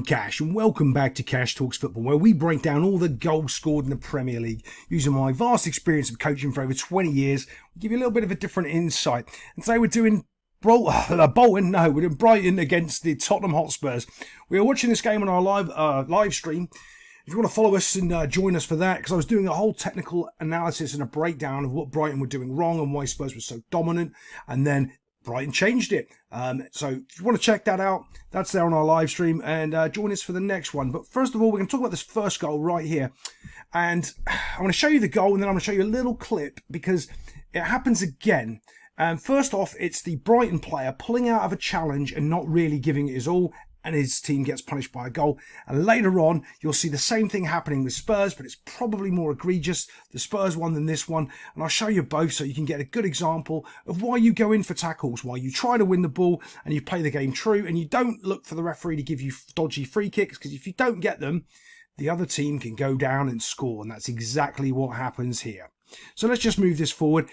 Cash, and welcome back to Cash Talks Football, where we break down all the goals scored in the Premier League. Using my vast experience of coaching for over 20 years, we give you a little bit of a different insight. And today we're doing Bolton, no, we're doing Brighton against the Tottenham Hotspurs. We are watching this game on our live stream. If you want to follow us and join us for that, because I was doing a whole technical analysis and a breakdown of what Brighton were doing wrong and why Spurs were so dominant, and then Brighton changed it. So if you want to check that out, that's there on our live stream, and join us for the next one. But first of all, we're going to talk about this first goal right here. And I want to show you the goal, and then I'm going to show you a little clip, because it happens again. First off, it's the Brighton player pulling out of a challenge and not really giving it his all, and his team gets punished by a goal. And later on, you'll see the same thing happening with Spurs, but it's probably more egregious, the Spurs one, than this one. And I'll show you both so you can get a good example of why you go in for tackles, why you try to win the ball and you play the game true, and you don't look for the referee to give you dodgy free kicks, because if you don't get them, the other team can go down and score, and that's exactly what happens here. So let's just move this forward.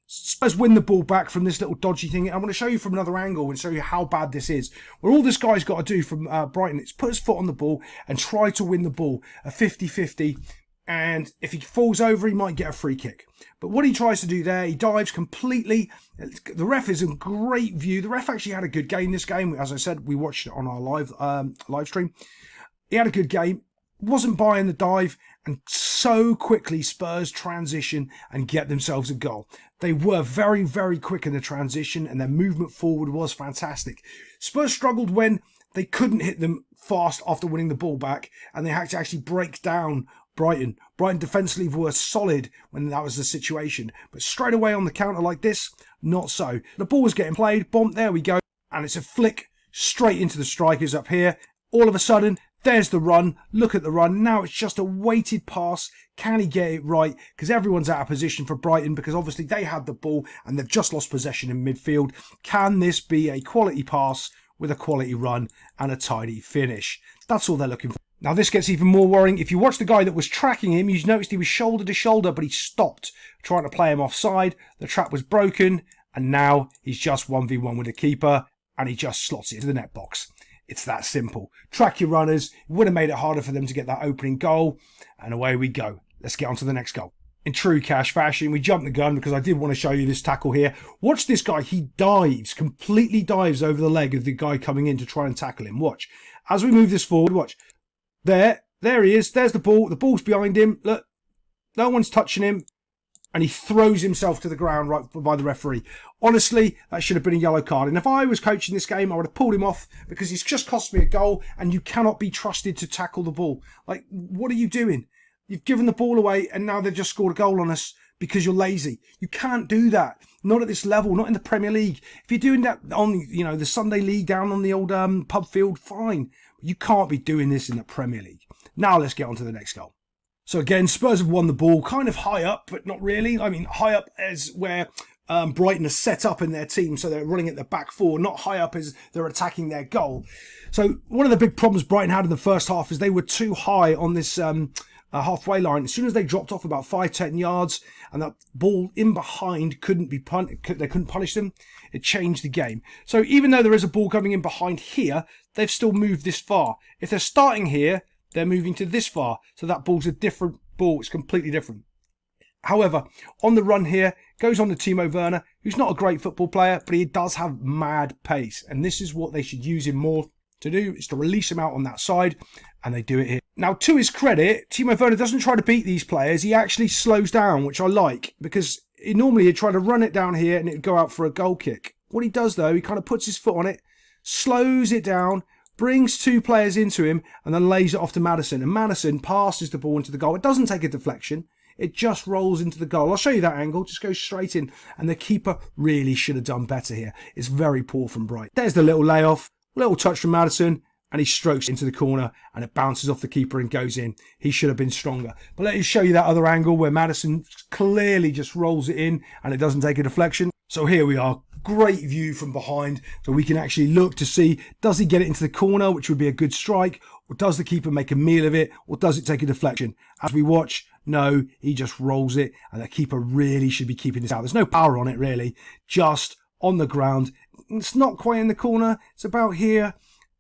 Spurs win the ball back from this little dodgy thing. I want to show you from another angle and show you how bad this is. What all this guy's got to do from Brighton is put his foot on the ball and try to win the ball, a 50-50. And if he falls over, he might get a free kick. But what he tries to do there, he dives completely. The ref is in great view. The ref actually had a good game this game. As I said, we watched it on our live stream. He had a good game. Wasn't buying the dive, and so quickly Spurs transition and get themselves a goal. They were very, very quick in the transition, and their movement forward was fantastic. Spurs struggled when they couldn't hit them fast after winning the ball back, and they had to actually break down Brighton. Brighton defensively were solid when that was the situation, but straight away on the counter like this, not so. The ball was getting played, bomb, there we go, and it's a flick straight into the strikers up here. All of a sudden, there's the run. Look at the run. Now it's just a weighted pass. Can he get it right? Because everyone's out of position for Brighton, because obviously they had the ball and they've just lost possession in midfield. Can this be a quality pass with a quality run and a tidy finish? That's all they're looking for. Now this gets even more worrying. If you watch the guy that was tracking him, you noticed he was shoulder to shoulder, but he stopped trying to play him offside. The trap was broken, and now he's just 1v1 with the keeper, and he just slots it into the net box. It's that simple. Track your runners. It would have made it harder for them to get that opening goal. And away we go. Let's get on to the next goal. In true Cash fashion, we jumped the gun because I did want to show you this tackle here. Watch this guy. He dives, completely dives over the leg of the guy coming in to try and tackle him. Watch. As we move this forward, watch. There he is. There's the ball. The ball's behind him. Look, no one's touching him. And he throws himself to the ground right by the referee. Honestly, that should have been a yellow card. And if I was coaching this game, I would have pulled him off, because he's just cost me a goal, and you cannot be trusted to tackle the ball. Like, what are you doing? You've given the ball away, and now they've just scored a goal on us because you're lazy. You can't do that. Not at this level, not in the Premier League. If you're doing that on, the Sunday League down on the old pub field, fine. But you can't be doing this in the Premier League. Now let's get on to the next goal. So again, Spurs have won the ball kind of high up, but not really. I mean, high up as where Brighton are set up in their team, so they're running at the back four, not high up as they're attacking their goal. So one of the big problems Brighton had in the first half is they were too high on this halfway line. As soon as they dropped off about 5-10 yards, and that ball in behind they couldn't punish them, it changed the game. So even though there is a ball coming in behind here, they've still moved this far. If they're starting here, they're moving to this far, so that ball's a different ball. It's completely different. However, on the run here, goes on to Timo Werner, who's not a great football player, but he does have mad pace. And this is what they should use him more to do, is to release him out on that side, and they do it here. Now, to his credit, Timo Werner doesn't try to beat these players. He actually slows down, which I like, because normally he'd try to run it down here and it'd go out for a goal kick. What he does, though, he kind of puts his foot on it, slows it down, brings two players into him, and then lays it off to Maddison. And Maddison passes the ball into the goal. It doesn't take a deflection. It just rolls into the goal. I'll show you that angle. Just goes straight in. And the keeper really should have done better here. It's very poor from Brighton. There's the little layoff. Little touch from Maddison. And he strokes into the corner. And it bounces off the keeper and goes in. He should have been stronger. But let me show you that other angle where Maddison clearly just rolls it in. And it doesn't take a deflection. So here we are. Great view from behind, so we can actually look to see, does he get it into the corner, which would be a good strike, or does the keeper make a meal of it, or does it take a deflection? As we watch, no, he just rolls it, and the keeper really should be keeping this out. There's no power on it really, just on the ground. It's not quite in the corner, it's about here.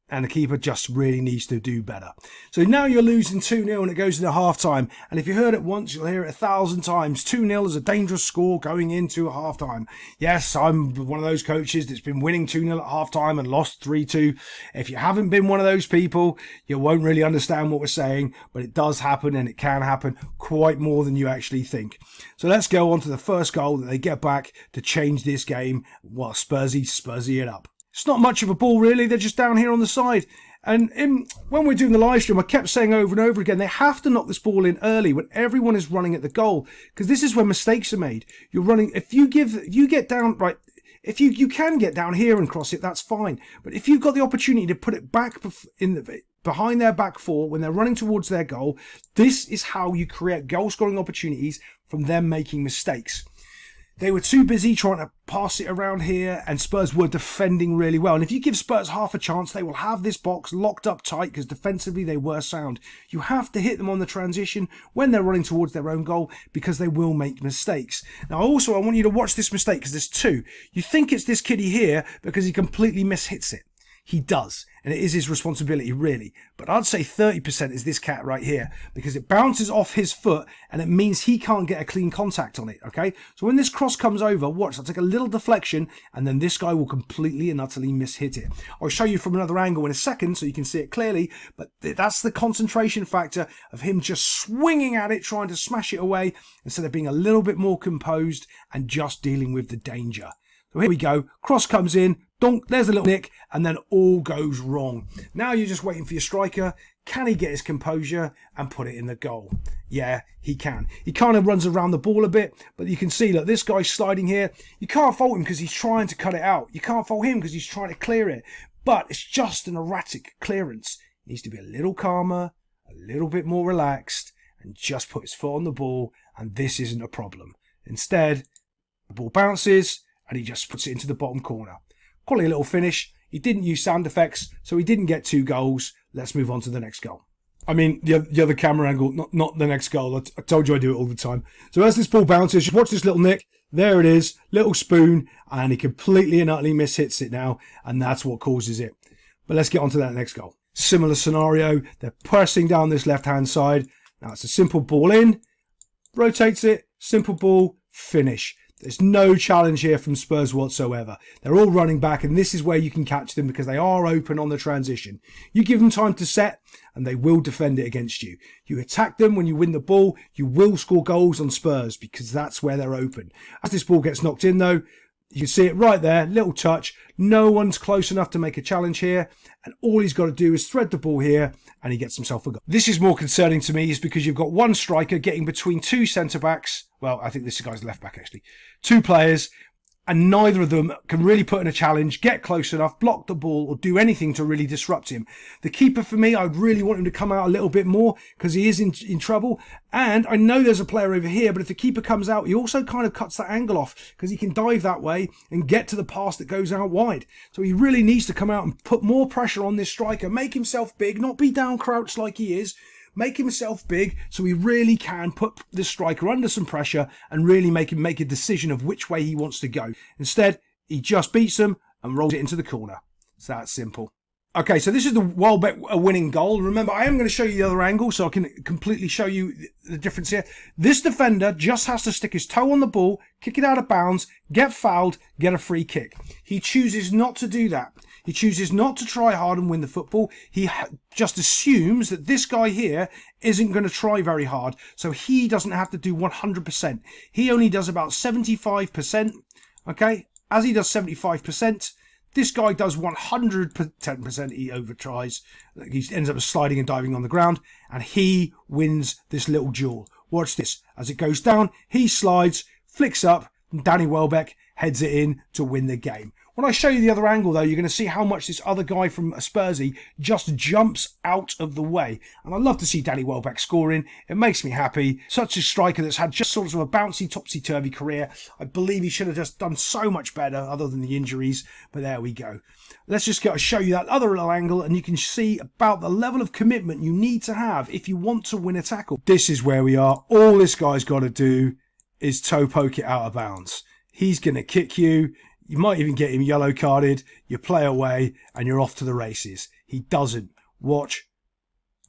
and the keeper just really needs to do better. So now you're losing 2-0 and it goes into half-time. And if you heard it once, you'll hear it 1,000 times. 2-0 is a dangerous score going into half-time. Yes, I'm one of those coaches that's been winning 2-0 at half-time and lost 3-2. If you haven't been one of those people, you won't really understand what we're saying, but it does happen, and it can happen quite more than you actually think. So let's go on to the first goal that they get back to change this game while Spursy it up. It's not much of a ball, really. They're just down here on the side. And when we're doing the live stream, I kept saying over and over again, they have to knock this ball in early when everyone is running at the goal, because this is when mistakes are made. You're running, if you get down, right, if you can get down here and cross it, that's fine. But if you've got the opportunity to put it back behind their back four when they're running towards their goal, this is how you create goal scoring opportunities from them making mistakes. They were too busy trying to pass it around here, and Spurs were defending really well. And if you give Spurs half a chance, they will have this box locked up tight because defensively they were sound. You have to hit them on the transition when they're running towards their own goal, because they will make mistakes. Now, also, I want you to watch this mistake because there's two. You think it's this kiddie here because he completely mishits it. He does, and it is his responsibility, really. But I'd say 30% is this cat right here, because it bounces off his foot, and it means he can't get a clean contact on it, okay? So when this cross comes over, watch, I'll take a little deflection, and then this guy will completely and utterly mishit it. I'll show you from another angle in a second so you can see it clearly, but that's the concentration factor of him just swinging at it, trying to smash it away, instead of being a little bit more composed and just dealing with the danger. So here we go, cross comes in, donk, there's a little nick, and then all goes wrong. Now you're just waiting for your striker. Can he get his composure and put it in the goal? Yeah, he can. He kind of runs around the ball a bit, but you can see, look, this guy's sliding here. You can't fault him because he's trying to cut it out. You can't fault him because he's trying to clear it. But it's just an erratic clearance. He needs to be a little calmer, a little bit more relaxed, and just put his foot on the ball, and this isn't a problem. Instead, the ball bounces, and he just puts it into the bottom corner. Quality little finish. He didn't use sound effects, so he didn't get 2 goals. Let's move on to the next goal. I mean, the other camera angle, not the next goal. I told you I do it all the time. So as this ball bounces, watch this little nick. There it is, little spoon, and he completely and utterly mishits it now, and that's what causes it. But let's get on to that next goal. Similar scenario. They're pressing down this left-hand side. Now it's a simple ball in, rotates it, simple ball, finish. There's no challenge here from Spurs whatsoever. They're all running back, and this is where you can catch them because they are open on the transition. You give them time to set, and they will defend it against you. You attack them when you win the ball, you will score goals on Spurs because that's where they're open. As this ball gets knocked in, though, you can see it right there, little touch. No one's close enough to make a challenge here, and all he's got to do is thread the ball here, and he gets himself a goal. This is more concerning to me is because you've got one striker getting between 2 centre-backs. Well, I think this guy's left-back, actually. 2 players, and neither of them can really put in a challenge, get close enough, block the ball, or do anything to really disrupt him. The keeper, for me, I'd really want him to come out a little bit more because he is in trouble. And I know there's a player over here, but if the keeper comes out, he also kind of cuts that angle off because he can dive that way and get to the pass that goes out wide. So he really needs to come out and put more pressure on this striker, make himself big, not be down crouched like he is, make himself big so he really can put the striker under some pressure and really make him make a decision of which way he wants to go. Instead, he just beats them and rolls it into the corner. It's that simple. Okay, so this is the Welbeck winning goal. Remember, I am going to show you the other angle so I can completely show you the difference here. This defender just has to stick his toe on the ball, kick it out of bounds, get fouled, get a free kick. He chooses not to do that. He chooses not to try hard and win the football. He just assumes that this guy here isn't going to try very hard, so he doesn't have to do 100%. He only does about 75%, okay? As he does 75%, this guy does 110%. He over tries. He ends up sliding and diving on the ground, and he wins this little duel. Watch this. As it goes down, he slides, flicks up, and Danny Welbeck heads it in to win the game. When I show you the other angle, though, you're going to see how much this other guy from Spursy just jumps out of the way. And I love to see Danny Welbeck scoring. It makes me happy. Such a striker that's had just sort of a bouncy, topsy-turvy career. I believe he should have just done so much better other than the injuries. But there we go. Let's just show you that other little angle, and you can see about the level of commitment you need to have if you want to win a tackle. This is where we are. All this guy's got to do is toe poke it out of bounds. He's going to kick you. You might even get him yellow carded. You play away and you're off to the races. He doesn't. Watch.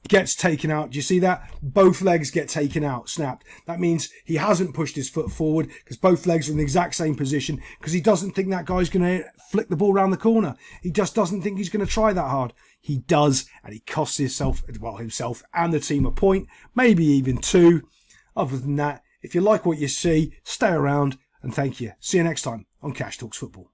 Gets taken out. Do you see that? Both legs get taken out, snapped. That means he hasn't pushed his foot forward because both legs are in the exact same position because he doesn't think that guy's going to flick the ball around the corner. He just doesn't think he's going to try that hard. He does, and he costs himself and the team a point, maybe even 2. Other than that, if you like what you see, stay around, and thank you. See you next time on Cash Talks Football.